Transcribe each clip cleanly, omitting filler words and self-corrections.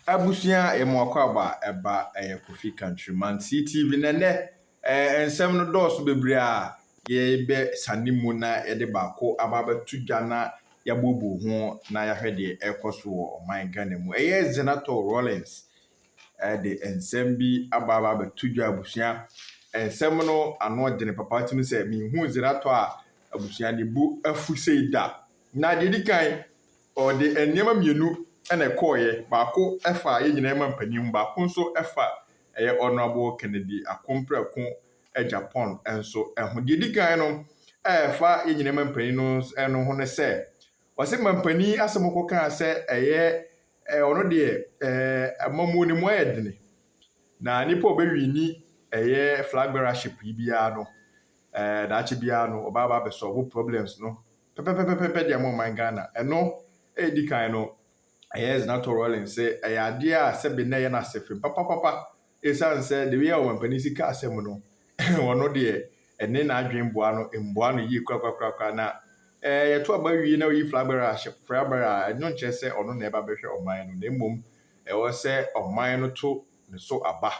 Abusia Emwakaba eba Kofi Country Man CTV nene ensem no dos bebre a ye be sanimu na yede bako ababe tujana yabubu ho na yahwede ekoso wo oman Ghana mu Zenator Rawlings de ensem bi ababa be tujwa abusia ensem no ano de ne papa timi se mi hu Zenator a abusia ne bu afu seida na de dikan o de enema mienu ene koye bako efa ye nyina ema mpanim bako nso efa honorable Kennedy Agyapong enso eho didikan no efa ye nyina ema mpanim no eno ho ne se wase mampani asemoko kan se ono de amamu ne mo edene na nipa obewini flag bearership bia no da achi bia no obaba be solve problems no pepe dia mo man Ghana eno edikan no Zenator Rawlings say ade a se be na ye na sefe papa esan say the way o mampani sika asem no ono de ene na adwenboa no emboa no yi kwakwa na ye to abawi na yi flag bearer no nche se ono na eba behwe oman no na mmom wo se oman no to ne so aba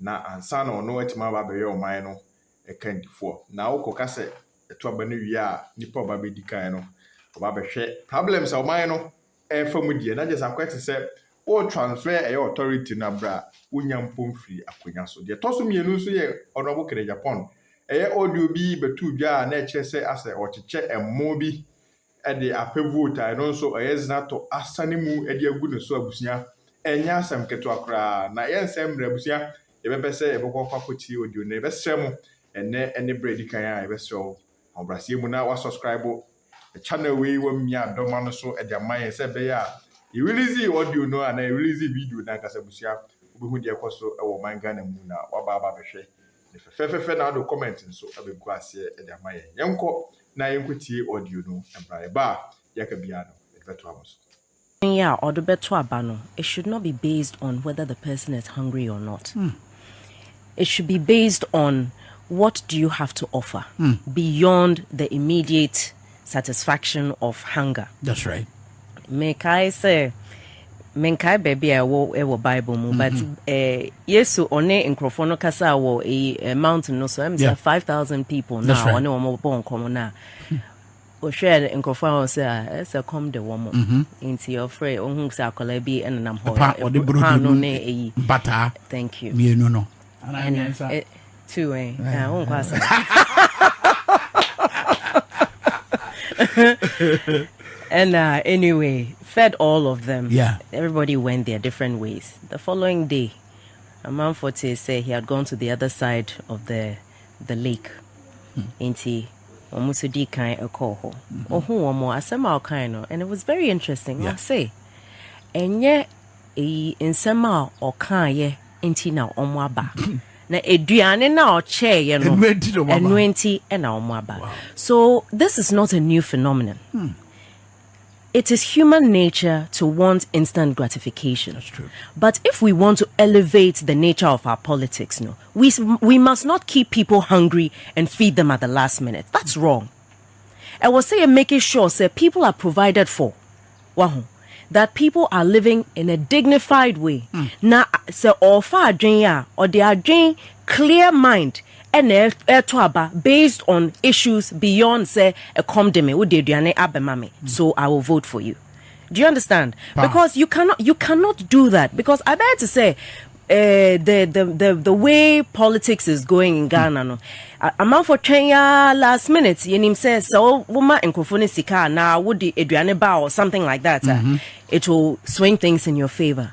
na ansa na ono atima aba behwe oman no ekandifo na wokoka se to aba no wi a nipa oba be dikan no oba behwe problems oman no famudie na just akwete se o transfer authority na bra unyampom free akonya so de toso mienu so ye honorable Kennedy Agyapong audio bi betu dwa na eche se ase ocheche emmo bi de apevote no so Zenator asane mu de agu ne so abusia enya asem keto akra na yensem mra abusia ye bebe se ye bokwakwakoti audio na be srem ene bredi kan a ye be so obrasie mu na wa subscribe the channel we mi adoma no so e dia man se be ya you release audio no and you release video na kasa busia obehu de ekoso e wo man Ghana mu na waba behwe fe na do comment so abeku ase e dia man yenko na yenkotie audio no embra ba yaka bia no e beto amoso yeah or the beto abano it should not be based on whether the person is hungry or not. It should be based on what do you have to offer beyond the immediate satisfaction of hunger. That's right. Menkai baby I wo Bible mu but yesu one nkrofo kasa wo a mountain no so I'm 5,000 people now one more bon komo na o share nkrofo say say come the woman into your free ohun say akola bi enam ho no ne bata thank you me no and two na kwasa and anyway, fed all of them. Yeah. Everybody went their different ways. The following day, a man Forte said he had gone to the other side of the lake. Inti omusudi kan ekoho. Ohu omo asema kind and it was very interesting. I say, enye insema okan ye inti na omo aba. Na eduane na oche ye no enwenti na omo aba. So this is not a new phenomenon. It is human nature to want instant gratification. That's true. But if we want to elevate the nature of our politics, no, we must not keep people hungry and feed them at the last minute. That's wrong. I was saying making sure that people are provided for. That people are living in a dignified way. Na se or far or they are doing clear mind and based on issues beyond say a comdeme abemame. So I will vote for you. Do you understand? Because you cannot do that. Because I better to say the way politics is going in Ghana no. Amount for Kenya last minute yenim says so woman enkrofone sika na wodi eduane ba or something like that. It will swing things in your favor.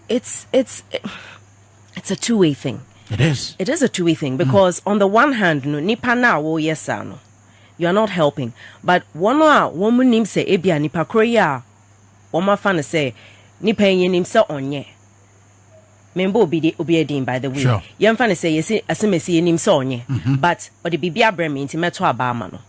It's a two-way thing. It is. It is a two-way thing because on the one hand, no nipa na wo yesa no, you are not helping. But one woman nim say ebia nipa kroya, woman fan say nipa nim say onye. Member obi edin by the way. Sure. Yam fan say yesi asemesi nim say onye. But odi bibia bremi nti meto abama no.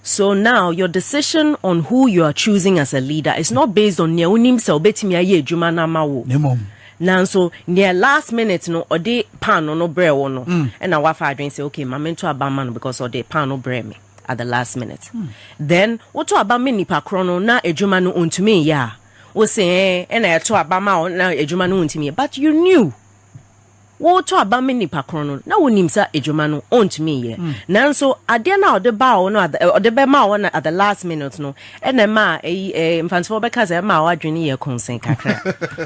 So now your decision on who you are choosing as a leader is not based on ne onim say obetimi aye adwuma na ma wo. Nemom. Now so near last minute no or de pan no bre no and I wafa adwen say okay ma mento abama no because or de pan no bre me at the last minute. Then what to aba me nipa kro no na adwuma no ontumi ya was saying, and I told Abama now a Jumano to me, but you knew. What to about many pacrono, now when him say a Jumano on to me, Now, so I dare now the bow no or the bema one at the last minute, no, and a ma a infantful because a ma junior consent.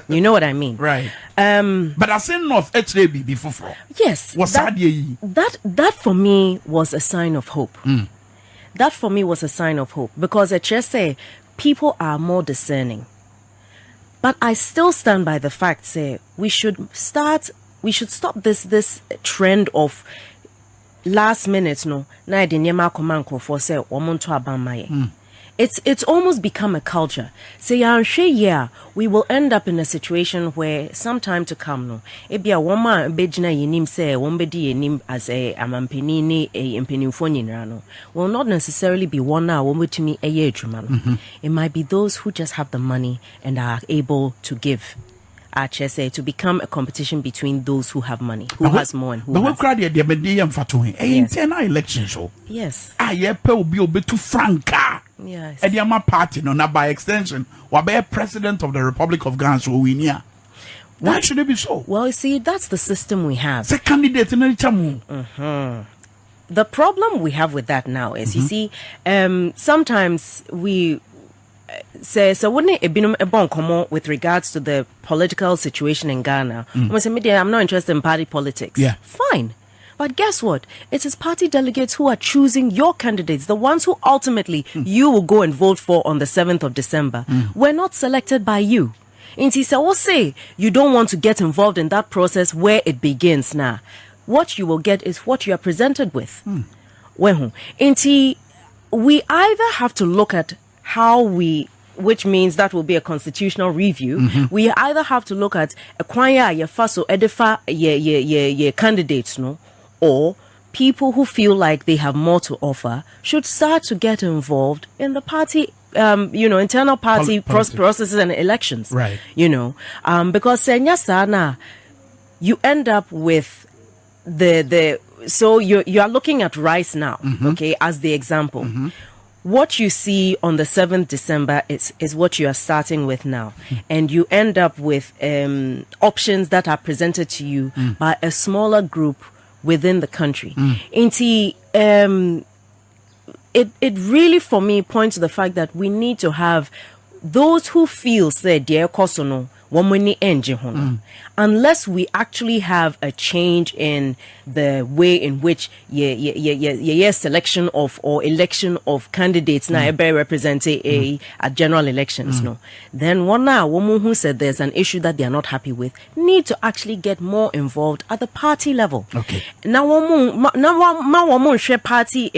You know what I mean, right? But I said North HDB before. Yes, was that for me was a sign of hope. That for me was a sign of hope because I just say people are more discerning. But I still stand by the fact, say we should stop this trend of last minute no na de nyema komanko for say omonto abamaye. It's almost become a culture. Say yeah, we will end up in a situation where sometime to come no ebia woma bejina yenim say wombedi yenim as a amampeni a empenifo nyinra no will not necessarily be one now wombetimi eye adwuma no. It might be those who just have the money and are able to give. HSA to become a competition between those who have money, who has more and who has. But what crowd the medium fatoing? Internal election show. Yes. Will be a bit too franca. Yes. And the party, no, not by extension, will be a president of the Republic of Ghana. So we near. Why should it be so? Well, you see, that's the system we have. The candidate in the The problem we have with that now is, you see, sometimes we say so wouldn't it be a bon comment with regards to the political situation in Ghana? I'm not interested in party politics. Yeah. Fine. But guess what? It is party delegates who are choosing your candidates, the ones who ultimately you will go and vote for on the 7th of December. Were not selected by you. Inti say, we'll say you don't want to get involved in that process where it begins now. What you will get is what you are presented with. Inti, we either have to look at how which means that will be a constitutional review. We either have to look at acquire your faso edifa your candidates, no, or people who feel like they have more to offer should start to get involved in the party, internal party processes and elections. Right. Because Senyasana, you end up with so you are looking at rice now, okay, as the example. What you see on the 7th December is what you are starting with now. And you end up with options that are presented to you by a smaller group within the country. It really, for me, points to the fact that we need to have those who feel, say, dear Kosono, unless we actually have a change in the way in which selection of or election of candidates now represent a general elections, then one woman who said there's an issue that they are not happy with need to actually get more involved at the party level. Okay. Now woman share party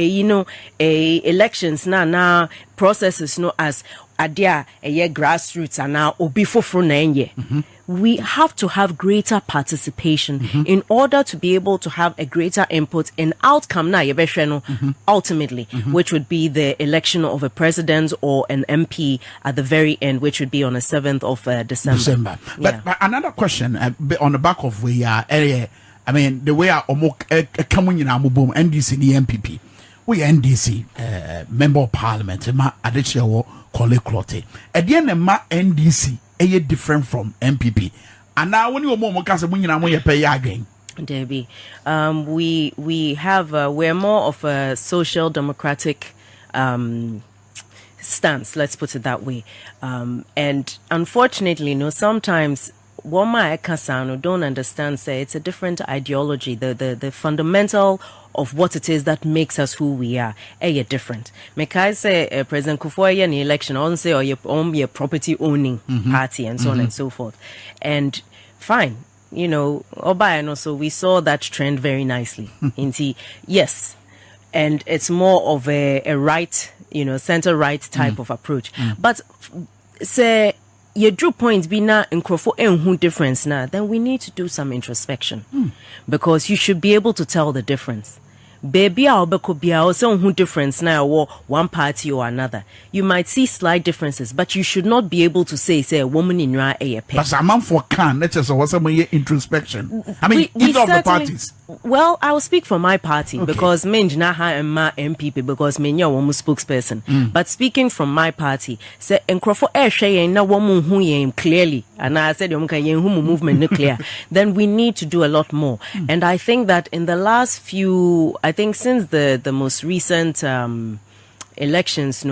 elections now processes as adia grassroots and now obi foforo na enye. We have to have greater participation in order to be able to have a greater input in outcome na ultimately, which would be the election of a president or an MP at the very end, which would be on the 7th of December. But another question on the back of the the way I coming in Amubum NDC and NPP. We NDC member of parliament ma adechewo kole clote e de na ma NDC e different from NPP and now when you mo kase munyina mo ye pay again Debbie, we have we're more of a social democratic stance, let's put it that way, and unfortunately sometimes Woma Ekasano don't understand, say it's a different ideology. The fundamental of what it is that makes us who we are different. Mekai say President Kufuor in the election on say or your property owning party and so on and so forth. And fine, so we saw that trend very nicely. Yes. And it's more of a right, center right type of approach. But say your drew points be now in who difference now, then we need to do some introspection because you should be able to tell the difference baby obekobia also who difference now or one party or another. You might see slight differences, but you should not be able to say a woman in your a but a man for can let's just was some introspection. I mean, either of the parties. Well, I will speak for my party because Menjnaha and my NPP because Menya woman spokesperson. But speaking from my party, say Encrofo Air na woman who clearly, and I said movement nuclear, then we need to do a lot more. And I think that in the last few, I think since the most recent elections,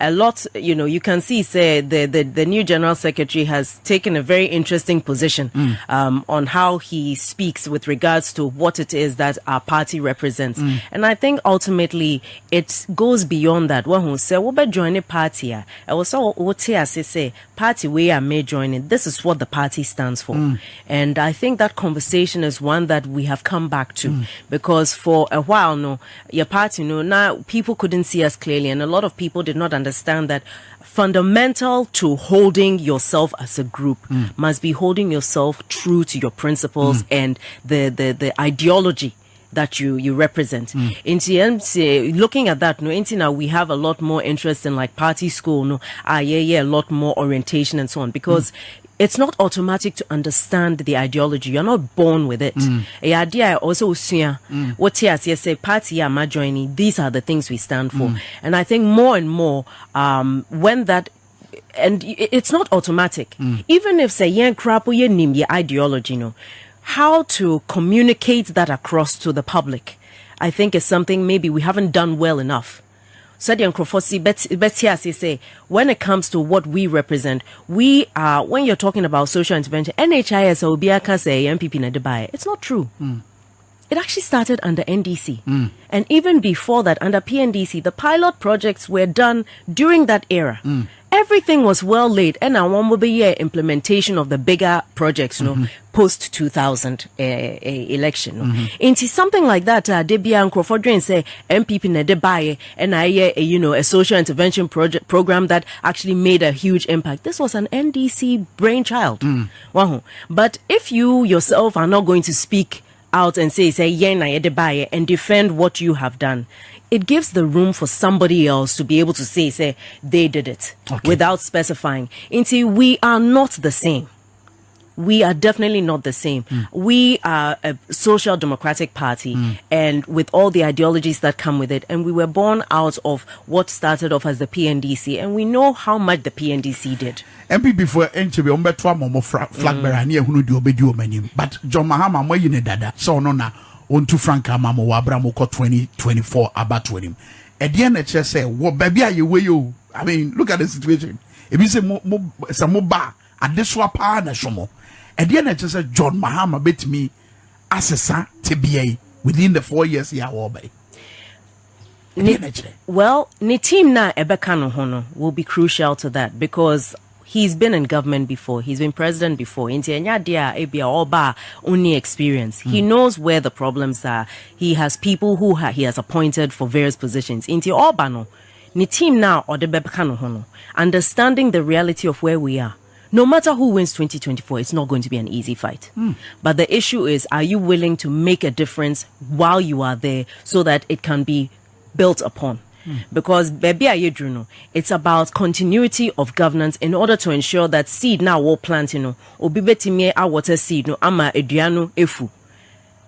a lot, you can see, say, the new general secretary has taken a very interesting position on how he speaks with regards to what it is that our party represents. And I think ultimately it goes beyond that. One who say, "What join a party?" I also what say party we are may joining. This is what the party stands for. And I think that conversation is one that we have come back to because for a while, your party, now people couldn't see us clearly. And a lot of people did not understand that fundamental to holding yourself as a group must be holding yourself true to your principles and the ideology that you represent. Looking at that, now we have a lot more interest in like party school, a lot more orientation and so on because it's not automatic to understand the ideology. You're not born with it. A idea also what yes say party am joining. These are the things we stand for. And I think more and more when that and it's not automatic. Even if say yen crap ye nim ye ideology how to communicate that across to the public, I think is something maybe we haven't done well enough. Say when it comes to what we represent, we are when you're talking about social intervention, NHIS or BIACA say NPP and Kennedy. It's not true. It actually started under NDC. And even before that, under PNDC, the pilot projects were done during that era. Everything was well laid, and now one will be implementation of the bigger projects, post 2000 election. Into something like that, Debia and Crawford say MPP Nedebaye, and a social intervention program that actually made a huge impact. This was an NDC brainchild. But if you yourself are not going to speak out and say and defend what you have done, it gives the room for somebody else to be able to say they did it without specifying. Until we are not the same. We are definitely not the same. We are a social democratic party and with all the ideologies that come with it. And we were born out of what started off as the PNDC. And we know how much the PNDC did. MPP for NTB Ombetwa Momo flag bearer near Hunu Diobedu Menim. But John Mahama Moyine Dada, so no na on to Franka Mamo Wabramo 2024 about him. At the end, just say, what baby are you? I mean, look at the situation. If you say some moba at this swap na shomo. At the end, just say John Mahama bet me assessor TBA within the 4 years here by. Well, ni team na Ebekano Hono will be crucial to that because he's been in government before. He's been president before. Only experience. He knows where the problems are. He has people who he has appointed for various positions. Inti Obano, ni team now or the Bebekano Hono, understanding the reality of where we are. No matter who wins 2024, it's not going to be an easy fight. But the issue is, are you willing to make a difference while you are there so that it can be built upon? Because baby ayedruno, it's about continuity of governance in order to ensure that seed now will plant obibetime a water seed no ama eduano efu.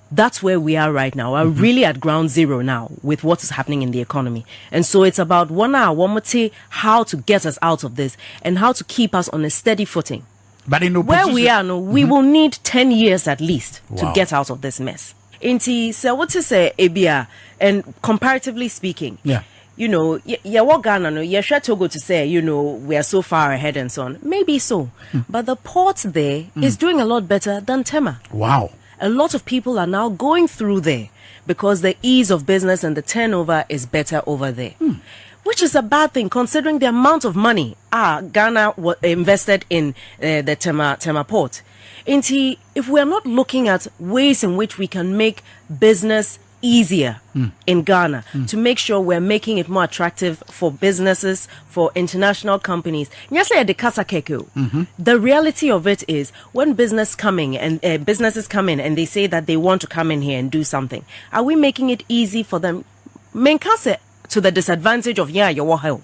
That's where we are right now. We're really at ground zero now with what is happening in the economy. And so it's about how to get us out of this and how to keep us on a steady footing. But in where we are now, we will need 10 years at least to get out of this mess. Inti, so what to say, Ebia, and comparatively speaking, what Ghana, no, sure Togo to say, we are so far ahead and so on. Maybe so. But the port there is doing a lot better than Tema. Wow. A lot of people are now going through there because the ease of business and the turnover is better over there. Which is a bad thing considering the amount of money Ghana invested in the Tema port. If we are not looking at ways in which we can make business easier in Ghana to make sure we're making it more attractive for businesses, for international companies. The reality of it is when businesses come in and they say that they want to come in here and do something, are we making it easy for them? To the disadvantage of your help.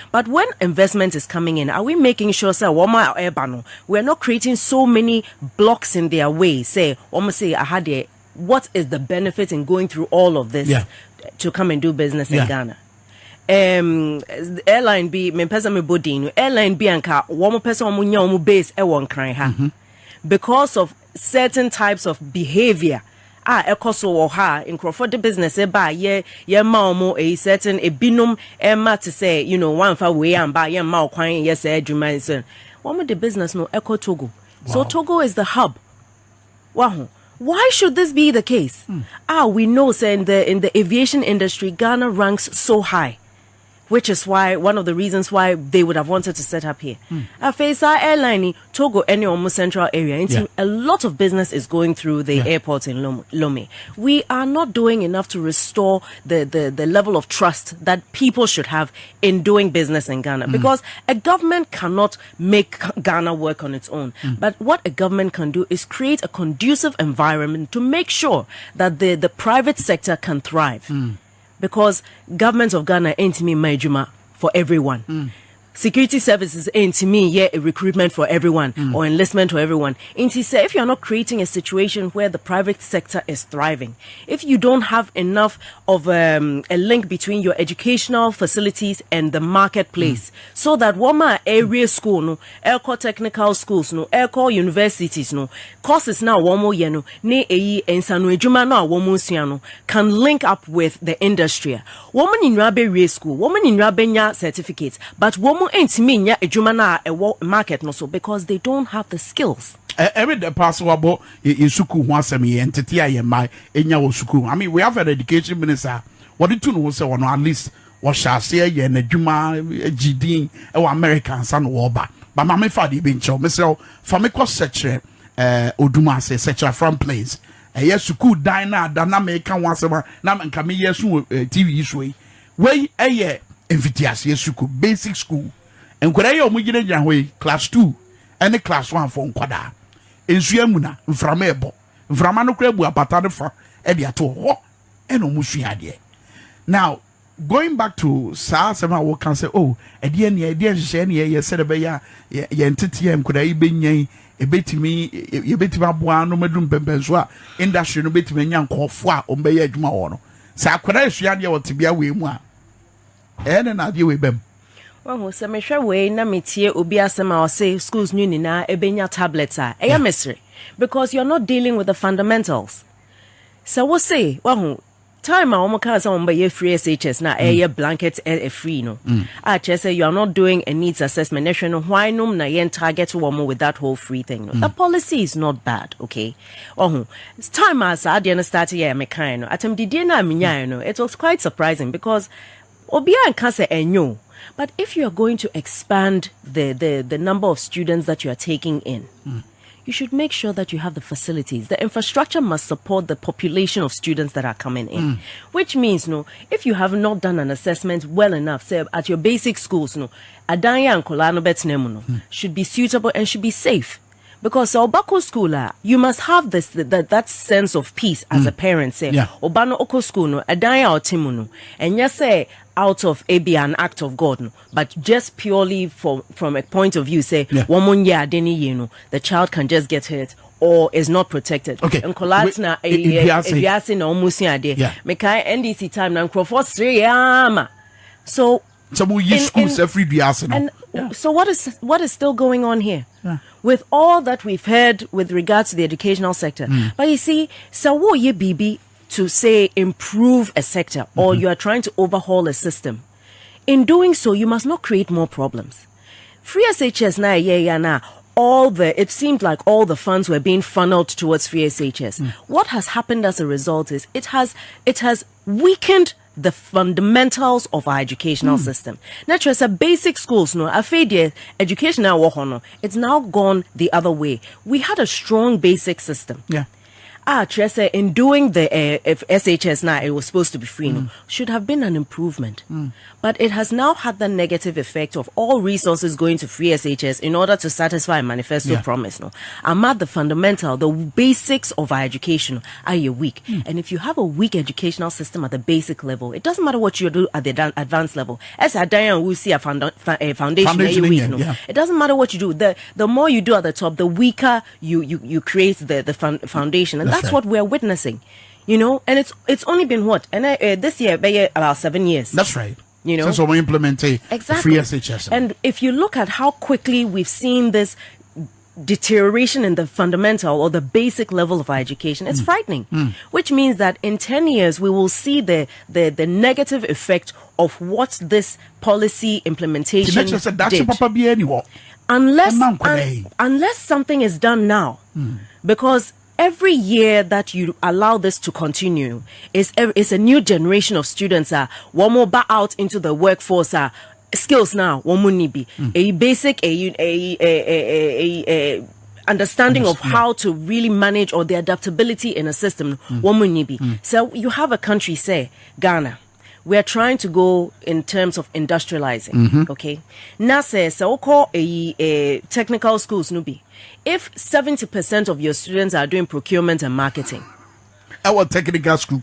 But when investment is coming in, are we making sure we're not creating so many blocks in their way? What is the benefit in going through all of this to come and do business in Ghana? Airline B, airline B anka one person base because of certain types of behavior. Ekoso ha in Crawford business ye ma a certain a binum to say, one for way and buy your mouth crying yes Jumanson. One with the business no Echo Togo. So Togo is the hub. Wow. Why should this be the case? We know say in the aviation industry Ghana ranks so high, which is why one of the reasons why they would have wanted to set up here. Afesa airline Togo any almost central area. A lot of business is going through the airport in Lomé. We are not doing enough to restore the level of trust that people should have in doing business in Ghana, because a government cannot make Ghana work on its own. But what a government can do is create a conducive environment to make sure that the private sector can thrive. Because government of Ghana ain't me majuma for everyone. Security services ain't me a recruitment for everyone or enlistment for everyone. Say if you're not creating a situation where the private sector is thriving, if you don't have enough of a link between your educational facilities and the marketplace, so that wama area school no, airco technical schools no, airco universities no, courses now womo yeno ne eyi ensanu ejuma na womo siano can link up with the industry. Woman in rabe school, woman in rabenya certificates, but woman ain't me a jumana a market no so because they don't have the skills. Every the password in suku once me entity I my enya suku. I mean we have an education minister. What do you know say one at least what shall say ye na juma GD e Americans and woba. But mama fadi bin cho myself for me ko search oduma say search from place. Yes suku dina dynamic kan once na man come yesu TV issue. We Invitias Yesuku basic school and could I omugina class 2 and class 1 for Nkwada. Ensuamuna, Mframebo, Mframano Krebu apatade for Ediato, and Omusiadie. Now, going back to Sa Sama wo can say, oh, Edian ye said a beya, ye entity and could I be ye a bit me, ye bit babuano medum pempenswa, industry no bit me young cofwa, Ombey Maono. Sa could I shiadia or Tibia we moi. And I deal with them. Well, so me sure way na metie obi asema or say schools new na ebenya tablets are mystery because you're not dealing with the fundamentals. So we'll say, well, time I almost can't say free SHS na blankets free no. I just say you are not doing a needs assessment. Why no na yen target woman with that whole free thing. No? The policy is not bad, okay? It's time as I didn't start here me kind. Atem didi na minya no. It was quite surprising because Obia and Kase enyo. But if you are going to expand the number of students that you are taking in, you should make sure that you have the facilities. The infrastructure must support the population of students that are coming in. Which means, if you have not done an assessment well enough, say at your basic schools, Adanya and Kolano Betnemuno should be suitable and should be safe. Because Obako school, you must have that sense of peace as a parent. Say, Obano Oko school, Adanya or Timuno, and just say out of an act of God, no, but just purely from a point of view, say, woman the child can just get hurt or is not protected. Okay. And Kolatna Ebiasi no Musia de Mekai NDC time and Crawford 3 So we use schools every day. So what is still going on here? With all that we've heard with regards to the educational sector. But you see, so what ye BB to say improve a sector or you are trying to overhaul a system. In doing so, you must not create more problems. Free SHS it seemed like all the funds were being funneled towards free SHS. What has happened as a result is it has weakened the fundamentals of our educational system. Naturally, a basic schools, education now, it's now gone the other way. We had a strong basic system. Tressa, in doing the SHS now, it was supposed to be free, no, should have been an improvement. But it has now had the negative effect of all resources going to free SHS in order to satisfy a manifesto promise. No, I'm at the fundamental, the basics of our education are weak. And if you have a weak educational system at the basic level, it doesn't matter what you do at the advanced level. As a Diane will see a foundation weak, no? It doesn't matter what you do. The more you do at the top, the weaker you create the foundation, and that's what we're witnessing. You know, and it's only been what, and this year about 7 years. That's right. You know, so we implement free SHS. And if you look at how quickly we've seen this deterioration in the fundamental or the basic level of our education, it's frightening. Which means that in 10 years we will see the negative effect of what this policy implementation did. Unless something is done now, because every year that you allow this to continue is a new generation of students one more back out into the workforce skills now one more be a basic understanding of how to really manage or the adaptability in a system one more be. So you have a country, say Ghana, we are trying to go in terms of industrializing. Okay, now say so call a technical schools nubi. If 70% of your students are doing procurement and marketing, our technical school,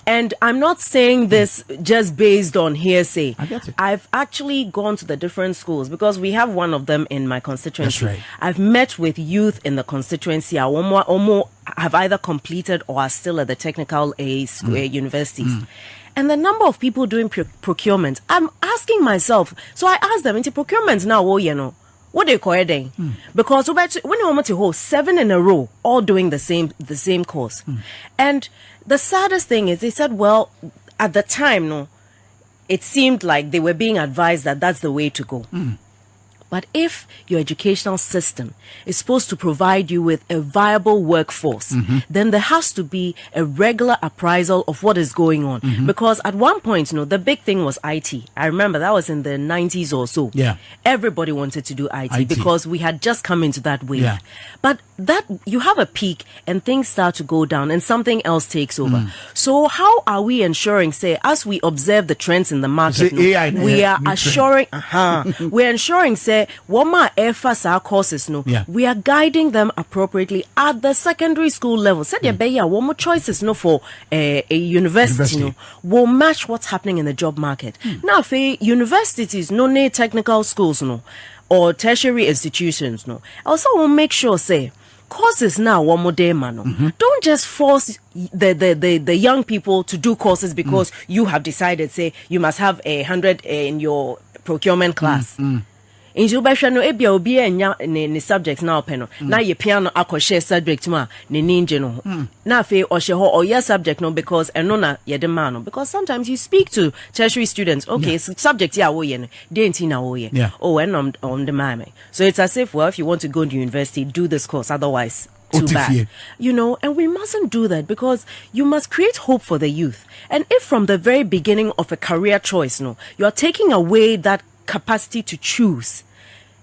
and I'm not saying this just based on hearsay. I get it. I've actually gone to the different schools because we have one of them in my constituency. That's right. I've met with youth in the constituency. Almost have either completed or are still at the technical universities. And the number of people doing procurement, I'm asking myself. So I asked them, into procurement now, what they call it? Because when you want to hold 7 in a row, all doing the same course. And the saddest thing is, they said, well, at the time, it seemed like they were being advised that that's the way to go. But if your educational system is supposed to provide you with a viable workforce, then there has to be a regular appraisal of what is going on. Because at one point, the big thing was IT. I remember that was in the 90s or so. Yeah. Everybody wanted to do IT because we had just come into that wave. Yeah. But that you have a peak and things start to go down and something else takes over. So how are we ensuring, say, as we observe the trends in the market, we are assuring, we're ensuring, say, our courses, we are guiding them appropriately at the secondary school level. Said one more choices for a university, will match what's happening in the job market. Now, for universities, no technical schools, or tertiary institutions, also will make sure, say, courses now one more day, man. Don't just force the young people to do courses because you have decided, say, you must have 100 in your procurement class. In Jubasha no ebia obi enya ne subjects na openo na ye piano akoshe subject ma ne ninja no na fe ohye ho oya subject no because eno na ye de ma no because sometimes you speak to tertiary students, okay, so subject ya wo ye no denti na wo ye oh and on the mame, so it's as if, well, if you want to go to university, do this course, otherwise too bad. And we mustn't do that, because you must create hope for the youth. And if from the very beginning of a career choice, you're taking away that capacity to choose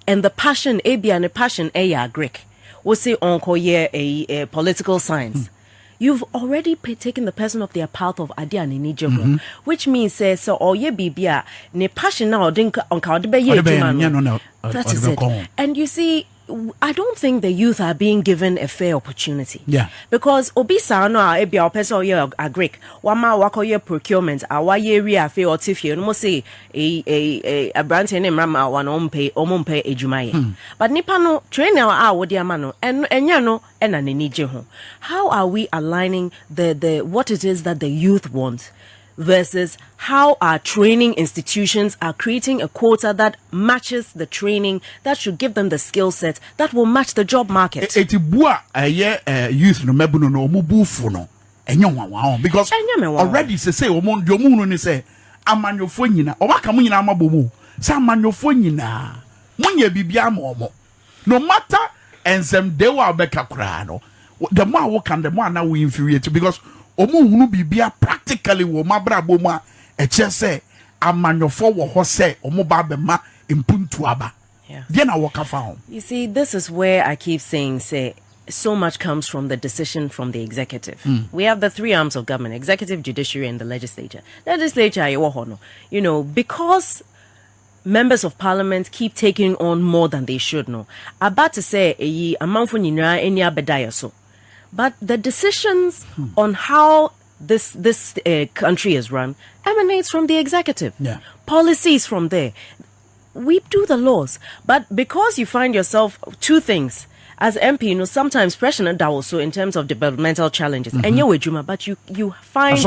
and the passion, and the passion, Greek, we'll say uncle a political science. You've already taken the person of their path of Adia and Nigeria, which means so or ye bibia ne passion now didn't that is it. And you see, I don't think the youth are being given a fair opportunity. Yeah. Because obisa no ebia person ye a Greek, wama wako ye procurement, awa ye ria fe otifie no say a brand name rama wan ompe ejumaye. But nipa no trainer wodi ama no enya no ena nenije ho. How are we aligning the what it is that the youth want versus how our training institutions are creating a quota that matches the training that should give them the skill set that will match the job market? Etibua youth no mebuno no omubufu no enyo because already say omo no ni say amanyofo nyina obaka mu nyina amabomu say amanyofo nyina munye bibia mo no matter ensem de wa beka kra no the more we can the more now we infuriate because omo hunu bibia practically wo mabra bomu a say amanyofo wo ho say omo ba be ma impuntu aba. You see, this is where I keep saying, say, so much comes from the decision from the executive. We have the three arms of government: executive, judiciary, and the legislature. You know, because members of parliament keep taking on more than they should know. About to say, but the decisions on how this country is run emanates from the executive. Yeah. Policies from there. We do the laws, but because you find yourself two things. As MP, you know, sometimes pressure that also in terms of developmental challenges. And but you find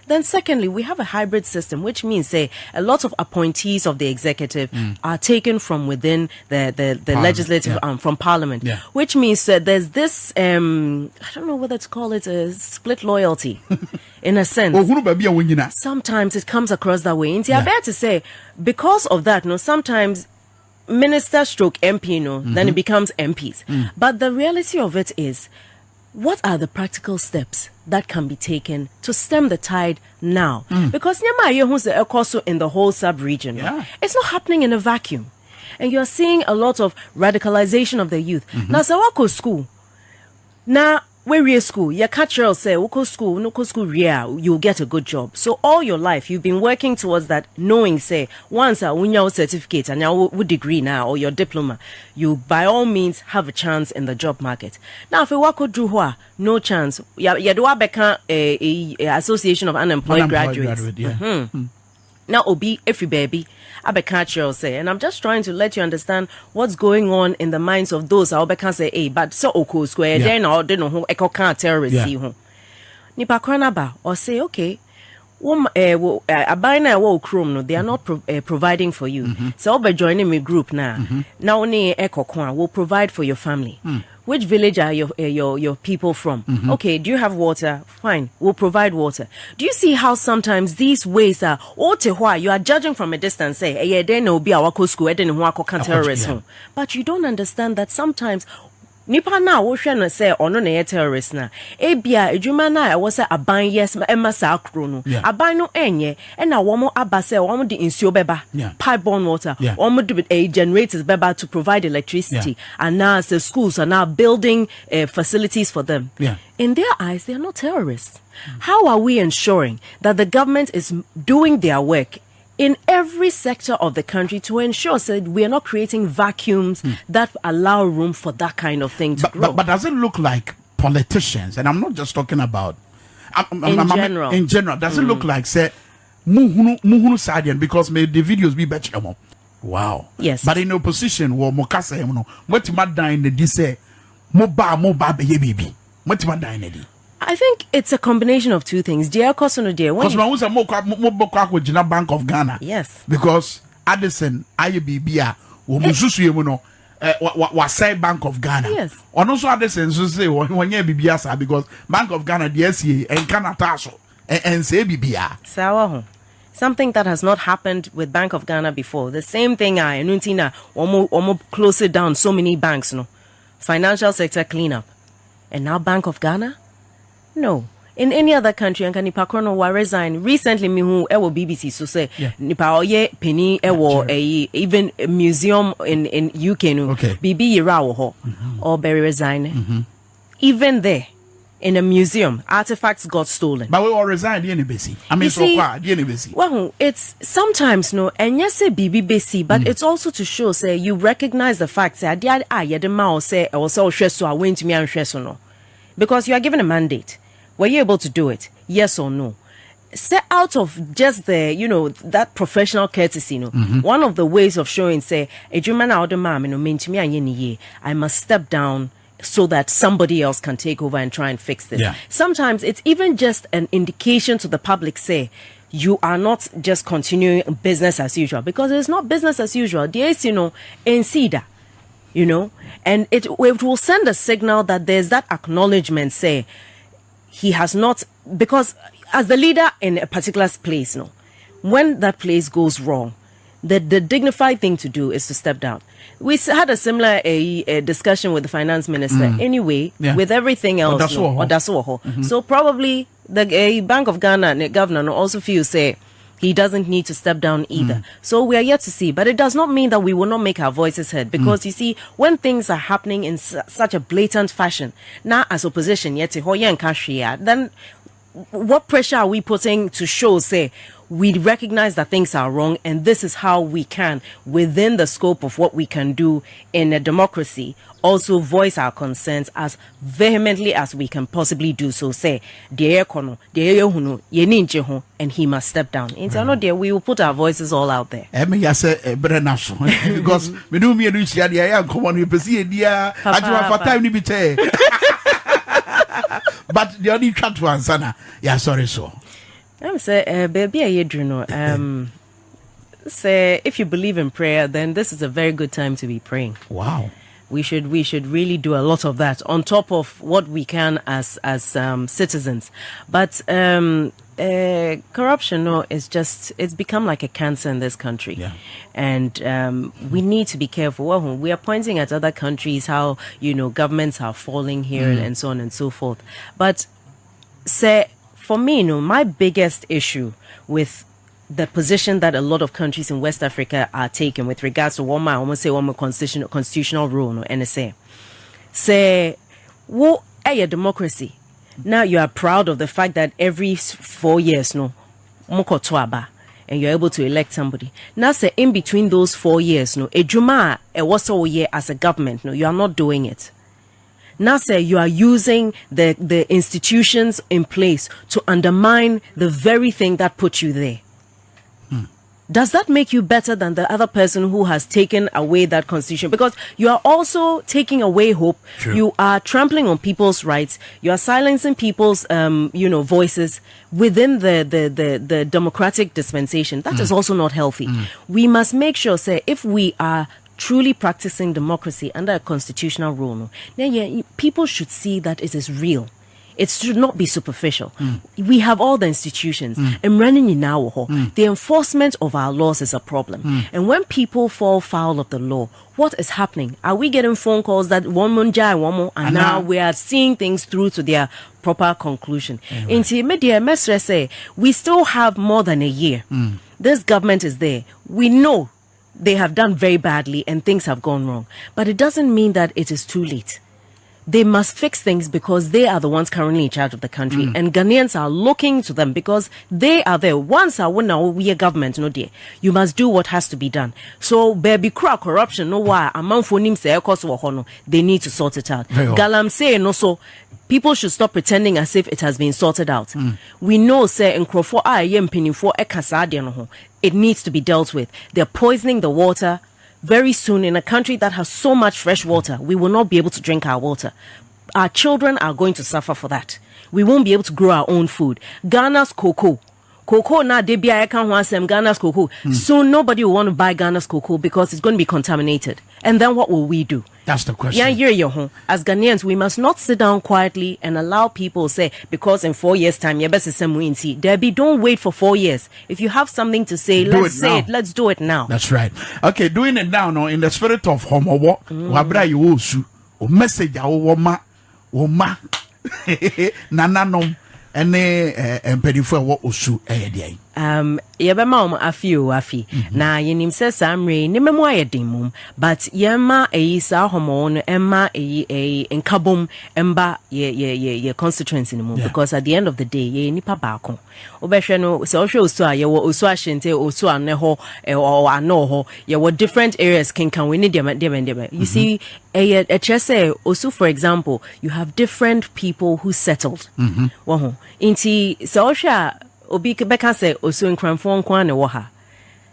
Then secondly, we have a hybrid system, which means say a lot of appointees of the executive are taken from within the legislative from parliament. Yeah. Which means that there's this I don't know whether to call it a split loyalty in a sense. Sometimes it comes across that way. I bear to say, because of that, you know, sometimes minister stroke MP, then it becomes MPs. But the reality of it is, what are the practical steps that can be taken to stem the tide now? Because also in the whole sub-region, it's not happening in a vacuum. And you're seeing a lot of radicalization of the youth. Now, Sawako school. Now, where we school, your cultural say, no school, you'll get a good job. So all your life, you've been working towards that, knowing, say, once a certificate and your degree now or your diploma, you by all means have a chance in the job market. Now, if you work with no chance. You do a Association of Unemployed Graduates. Now, Obi, every baby. Say, and I'm just trying to let you understand what's going on in the minds of those I can say, hey, but so oko square, then I don't know who echo can't terrorist Nipa Kranaba or say, okay, a bina wo chrome no, they are not providing for you. So I'll be joining me group now. Now only echo will provide for your family. Which village are your people from? Okay, do you have water? Fine, we'll provide water. Do you see how sometimes these ways are you are judging from a distance, say, then will be our school, terrorist. But you don't understand that sometimes nipa na wo hwe no say ono na ye terrorist na ebia adwuma na wo say aban yes ema sa akro no aban no enye na wo mo aba say wo mo de insuo beba pipe borne water wo mo de generators beba to provide electricity and now the schools are now building facilities for them. In their eyes, they are not terrorists. How are we ensuring that the government is doing their work in every sector of the country to ensure that we are not creating vacuums that allow room for that kind of thing to grow? But does it look like politicians, and I'm not just talking about in general, does it look like say muhunu sadian because may the videos be better? Wow. Yes. But in opposition, mokasa what in the say moba baby. What in I think it's a combination of two things. Dear Kosono, dear, because Bank of Ghana. Yes. Because Addison, IBBA, was say Bank of Ghana. Yes. On also Addison, so say when you BBA, because Bank of Ghana, the SCA, and Canada, and say BBA. Sawa. Something that has not happened with Bank of Ghana before. The same thing I Nuntina almost close it down so many banks, no. Financial sector cleanup. And now Bank of Ghana? No. In any other country, and Nipa Krono wa resign. Recently, me who ewo BBC so say Nipa oye penny ewo even a museum in UK no. Bibi yira wo ho or Berry resign. Even there, in a museum, artifacts got stolen. But we all resign the NBC. I mean, so far the NBC. Well, it's sometimes no, and yes, say BB BC, but it's also to show say you recognize the fact say the mao say also so I went to me and no. Because you are given a mandate. Were you able to do it? Yes or no? Say out of just the, that professional courtesy, one of the ways of showing, say, I must step down so that somebody else can take over and try and fix this. Sometimes it's even just an indication to the public, say, you are not just continuing business as usual. Because it's not business as usual. There's, in CEDA. And it will send a signal that there's that acknowledgement, say, he has not, because as the leader in a particular place, when that place goes wrong, the dignified thing to do is to step down. We had a similar discussion with the finance minister. Anyway, with everything else, so probably the Bank of Ghana and the governor also feel, say, He doesn't need to step down either. So we are yet to see. But it does not mean that we will not make our voices heard. Because you see, when things are happening in such a blatant fashion, now as opposition, then what pressure are we putting to show, say, we recognize that things are wrong and this is how we can, within the scope of what we can do in a democracy, also voice our concerns as vehemently as we can possibly do so. Say, and he must step down. We will put our voices all out there. Because we do me a come on, but the only cut to answer. Yeah, sorry, so. I'm say, baby, say, if you believe in prayer, then this is a very good time to be praying. Wow. We should really do a lot of that on top of what we can as citizens. But corruption, it's become like a cancer in this country. Yeah. And we need to be careful. Well, we are pointing at other countries how, governments are falling here and so on and so forth. But say, for me, my biggest issue with the position that a lot of countries in West Africa are taking with regards to one constitutional rule, NSA. Say, a democracy. Now you are proud of the fact that every 4 years, and you're able to elect somebody. Now say in between those 4 years, as a government, you are not doing it. Now say you are using the institutions in place to undermine the very thing that put you there. Does that make you better than the other person who has taken away that constitution? Because you are also taking away hope. True. You are trampling on people's rights. You are silencing people's, voices within the democratic dispensation. That is also not healthy. We must make sure, say, if we are truly practicing democracy under a constitutional rule, then people should see that it is real. It should not be superficial. We have all the institutions. And running in our the enforcement of our laws is a problem. And when people fall foul of the law, what is happening? Are we getting phone calls that one more, and now we are seeing things through to their proper conclusion? In the media, say we still have more than a year. This government is there. We know they have done very badly and things have gone wrong. But it doesn't mean that it is too late. They must fix things because they are the ones currently in charge of the country. And Ghanaians are looking to them because they are there. Once we are government, you must do what has to be done. So, baby corruption, they need to sort it out. Galam say no, so people should stop pretending as if it has been sorted out. We know, say, in Crawford, it needs to be dealt with. They're poisoning the water. Very soon, in a country that has so much fresh water, we will not be able to drink our water. Our children are going to suffer for that. We won't be able to grow our own food. Ghana's cocoa na debia Ghana's cocoa. Soon nobody will want to buy Ghana's cocoa because it's going to be contaminated. And then what will we do? That's the question. As Ghanaians, we must not sit down quietly and allow people say, because in 4 years' time, Debbie, don't wait for 4 years. If you have something to say, let's say it. Let's do it now. That's right. Okay, doing it now, no, in the spirit of homo, wabra you also message our woma nananom and pedifo what usu edi. Yebema afi na yenim se samre ne memo ayedimum but yema sa hormone emma enkabom emba ye constituency no because at the end of the day ye nipa baako obehwe no se ohwe osu a ye wo osu ahente osu aneho or anoho ye wo different areas can we need them you see a chese osu for example you have different people who settled wo inti se ohwe Obi Beka say Osu Nkranfo nkwa ne wo ha.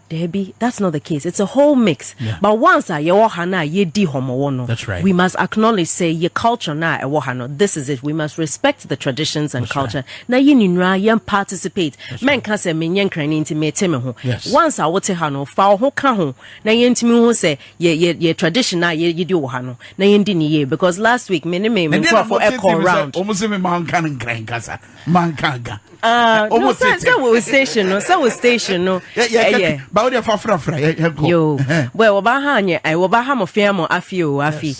Debbie, that's not the case. It's a whole mix. Yeah. But once ye wo ha na ye di homo no. That's right. We must acknowledge say ye culture na e wo ha no. This is it. We must respect the traditions and culture. Na ye ninra ye participate. Men kan say menye nkran nti me teme ho. Once a wote ha no fa ho ka ho na ye ntimi ho say ye tradition na ye di wo ha no. Na ye ndi ni ye because last week me for echo round. Almost me man kan nkran kasa. Man kan ga. No, so station, no. Yeah. But what if I Yo, well, Obahanya, I will Baham of Fiamo, Afio, Afi.